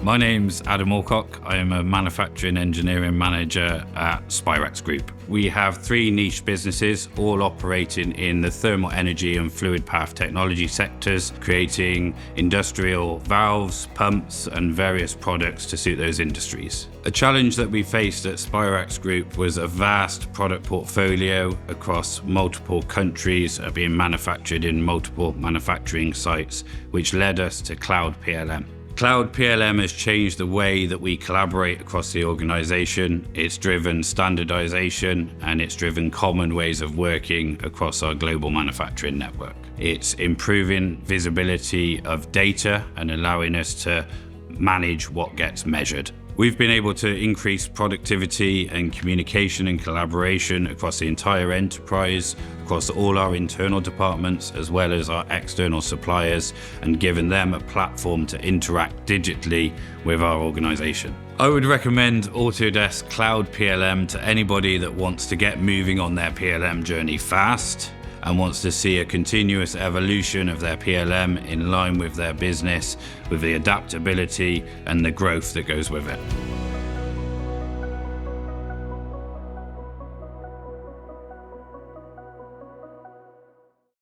My name's Adam Alcock. I am a manufacturing engineering manager at Spirax Group. We have three niche businesses, all operating in the thermal energy and fluid path technology sectors, creating industrial valves, pumps, and various products to suit those industries. A challenge that we faced at Spirax Group was a vast product portfolio across multiple countries being manufactured in multiple manufacturing sites, which led us to Cloud PLM. Cloud PLM has changed the way that we collaborate across the organization. It's driven standardization and it's driven common ways of working across our global manufacturing network. It's improving visibility of data and allowing us to manage what gets measured. We've been able to increase productivity and communication and collaboration across the entire enterprise, across all our internal departments, as well as our external suppliers, and given them a platform to interact digitally with our organization. I would recommend Autodesk Cloud PLM to anybody that wants to get moving on their PLM journey fast and wants to see a continuous evolution of their PLM in line with their business, with the adaptability and the growth that goes with it.